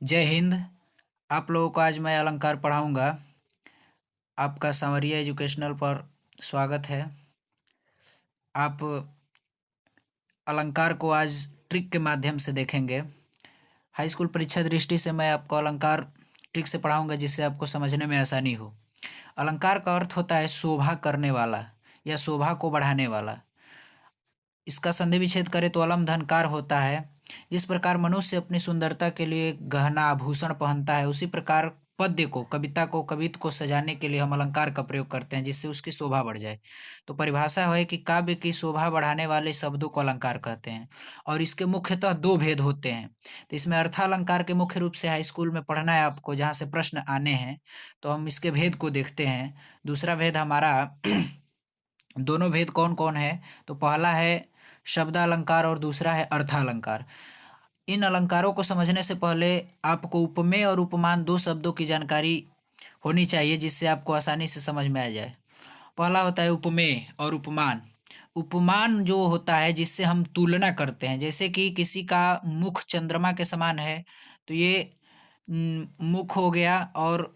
जय हिंद। आप लोगों को आज मैं अलंकार पढ़ाऊंगा। आपका सांवरिया एजुकेशनल पर स्वागत है। आप अलंकार को आज ट्रिक के माध्यम से देखेंगे। हाई स्कूल परीक्षा दृष्टि से मैं आपको अलंकार ट्रिक से पढ़ाऊंगा, जिससे आपको समझने में आसानी हो। अलंकार का अर्थ होता है शोभा करने वाला या शोभा को बढ़ाने वाला। इसका संधि विच्छेद करें तो अलम धनकार होता है। जिस प्रकार मनुष्य अपनी सुंदरता के लिए गहना आभूषण पहनता है, उसी प्रकार पद्य को, कविता को, कवित्व को सजाने के लिए हम अलंकार का प्रयोग करते हैं, जिससे उसकी शोभा बढ़ जाए। तो परिभाषा है कि काव्य की शोभा बढ़ाने वाले शब्दों को अलंकार कहते हैं। और इसके मुख्यतः दो भेद होते हैं। तो इसमें अर्थालंकार के मुख्य रूप से हाई स्कूल में पढ़ना है आपको, जहाँ से प्रश्न आने हैं। तो हम इसके भेद को देखते हैं। दूसरा भेद हमारा दोनों भेद कौन कौन है? तो पहला है शब्दालंकार और दूसरा है अर्थालंकार। इन अलंकारों को समझने से पहले आपको उपमेय और उपमान दो शब्दों की जानकारी होनी चाहिए, जिससे आपको आसानी से समझ में आ जाए। पहला होता है उपमेय और उपमान। उपमान जो होता है जिससे हम तुलना करते हैं, जैसे कि किसी का मुख चंद्रमा के समान है, तो ये मुख हो गया, और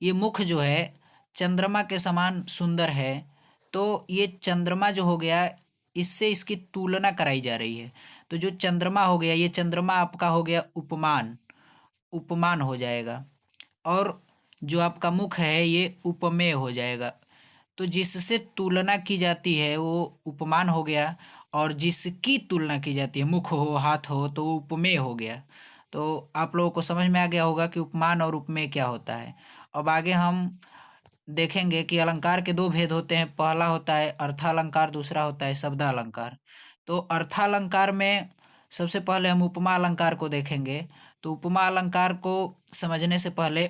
ये मुख जो है चंद्रमा के समान सुंदर है, तो ये चंद्रमा जो हो गया, इससे इसकी तुलना कराई जा रही है। तो जो चंद्रमा हो गया, ये चंद्रमा आपका हो गया उपमान, उपमान हो जाएगा। और जो आपका मुख है ये उपमेय हो जाएगा। तो जिससे तुलना की जाती है वो उपमान हो गया, और जिसकी तुलना की जाती है, मुख हो हाथ हो, तो वो उपमेय हो गया। तो आप लोगों को समझ में आ गया होगा कि उपमान और उपमेय क्या होता है। अब आगे हम देखेंगे कि अलंकार के दो भेद होते हैं। पहला होता है अर्थालंकार, दूसरा होता है शब्दालंकार। तो अर्थालंकार में सबसे पहले हम उपमा अलंकार को देखेंगे। तो उपमा अलंकार को समझने से पहले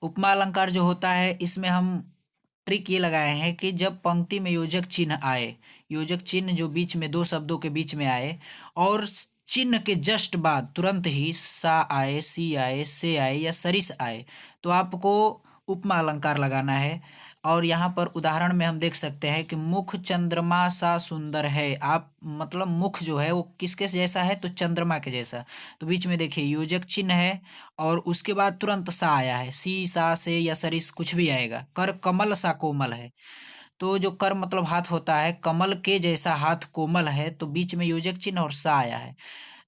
उपमा अलंकार जो होता है, इसमें हम ट्रिक ये लगाए हैं कि जब पंक्ति में योजक चिन्ह आए, योजक चिन्ह जो बीच में दो शब्दों के बीच में आए, और चिन्ह के जस्ट बाद तुरंत ही सा आए, सी आए, से आए या सरिस आए, तो आपको उपमा अलंकार लगाना है। और यहाँ पर उदाहरण में हम देख सकते हैं कि मुख चंद्रमा सा सुंदर है। आप मतलब मुख जो है वो किसके जैसा है? तो चंद्रमा के जैसा। तो बीच में देखिए योजक चिन्ह है, और उसके बाद तुरंत सा आया है। सी, सा, से या सरिस कुछ भी आएगा। कर कमल सा कोमल है। तो जो कर मतलब हाथ होता है, कमल के जैसा हाथ कोमल है, तो बीच में योजक चिन्ह और सा आया है।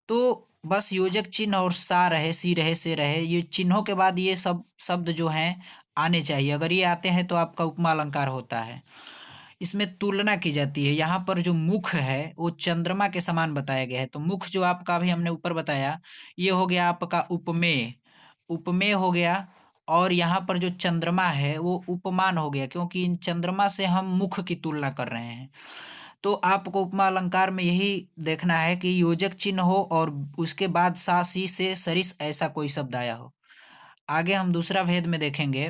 तो बस योजक चिन्ह और सा रहे, सी रहे, से रहे, ये चिन्हों के बाद ये सब शब्द जो हैं आने चाहिए। अगर ये आते हैं तो आपका उपमा अलंकार होता है। इसमें तुलना की जाती है। यहाँ पर जो मुख है वो चंद्रमा के समान बताया गया है। तो मुख जो आपका अभी हमने ऊपर बताया, ये हो गया आपका उपमेय, उपमेय हो गया। और यहाँ पर जो चंद्रमा है वो उपमान हो गया, क्योंकि इन चंद्रमा से हम मुख की तुलना कर रहे हैं। तो आपको उपमा अलंकार में यही देखना है कि योजक चिन्ह हो और उसके बाद सा, सी, से, सरिस ऐसा कोई शब्द आया हो। आगे हम दूसरा भेद में देखेंगे।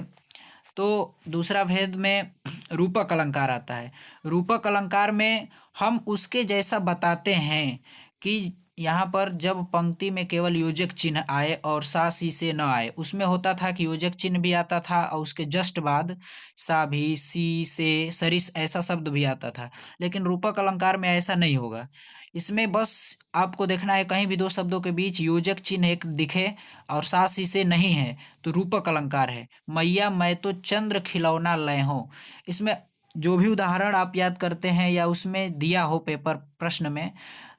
तो दूसरा भेद में रूपक अलंकार आता है। रूपक अलंकार में हम उसके जैसा बताते हैं कि यहाँ पर जब पंक्ति में केवल योजक चिन्ह आए और सा, सी, से न आए, उसमें होता था कि योजक चिन्ह भी आता था और उसके जस्ट बाद सा भी, सी, से, सरिस ऐसा शब्द भी आता था। लेकिन रूपक अलंकार में ऐसा नहीं होगा। इसमें बस आपको देखना है कहीं भी दो शब्दों के बीच योजक चिन्ह एक दिखे और सा, सी, से नहीं है, तो रूपक अलंकार है। मैया मैं तो चंद्र खिलौना लय हो। इसमें जो भी उदाहरण आप याद करते हैं या उसमें दिया हो पेपर प्रश्न में,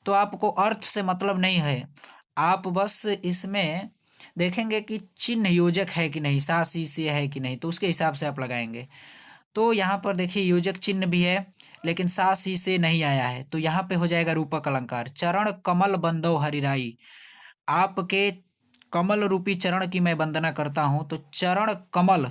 तो आपको अर्थ से मतलब नहीं है। आप बस इसमें देखेंगे कि चिन्ह योजक है कि नहीं, सा, सी, से है कि नहीं, तो उसके हिसाब से आप लगाएंगे। तो यहाँ पर देखिए योजक चिन्ह भी है, लेकिन सा, सी, से नहीं आया है, तो यहाँ पे हो जाएगा रूपक अलंकार। चरण कमल बंदो हरिराई। आपके कमल रूपी चरण की मैं वंदना करता हूँ। तो चरण कमल,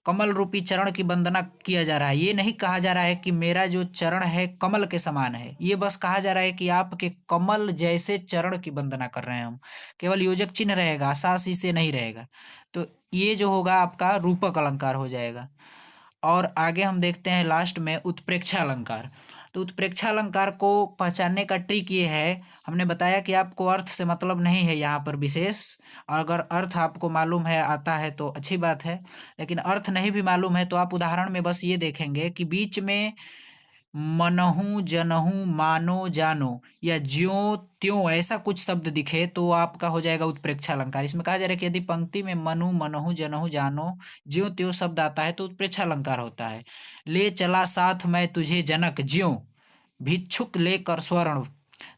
कमल रूपी चरण की वंदना किया जा रहा है। ये नहीं कहा जा रहा है कि मेरा जो चरण है कमल के समान है, ये बस कहा जा रहा है कि आपके कमल जैसे चरण की वंदना कर रहे हैं हम। केवल योजक चिन्ह रहेगा, सा, सी, से नहीं रहेगा। तो ये जो होगा आपका रूपक अलंकार हो जाएगा। और आगे हम देखते हैं लास्ट में उत्प्रेक्षा अलंकार। तो उत्प्रेक्षा अलंकार को पहचानने का ट्रिक ये है, हमने बताया कि आपको अर्थ से मतलब नहीं है यहाँ पर विशेष। और अगर अर्थ आपको मालूम है, आता है, तो अच्छी बात है। लेकिन अर्थ नहीं भी मालूम है तो आप उदाहरण में बस ये देखेंगे कि बीच में मनहु जनहु मानो जानो या ज्यों त्यों ऐसा कुछ शब्द दिखे तो आपका हो जाएगा उत्प्रेक्षा अलंकार। इसमें कहा जा रहा है कि यदि पंक्ति में मनु मनहु जनहु जानो ज्यों त्यों शब्द आता है तो उत्प्रेक्षा अलंकार होता है। ले चला साथ मैं तुझे जनक ज्यों भिक्षुक लेकर स्वर्ण।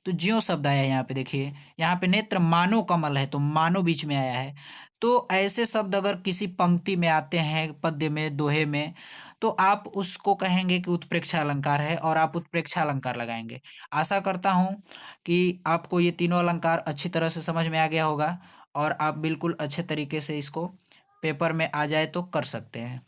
तो ज्यों शब्द आया है यहाँ पे, देखिए यहाँ पे नेत्र मानो कमल है तो मानो बीच में आया है। तो ऐसे शब्द अगर किसी पंक्ति में आते हैं, पद्य में, दोहे में, तो आप उसको कहेंगे कि उत्प्रेक्षा अलंकार है और आप उत्प्रेक्षा अलंकार लगाएंगे। आशा करता हूँ कि आपको ये तीनों अलंकार अच्छी तरह से समझ में आ गया होगा और आप बिल्कुल अच्छे तरीके से इसको पेपर में आ जाए तो कर सकते हैं।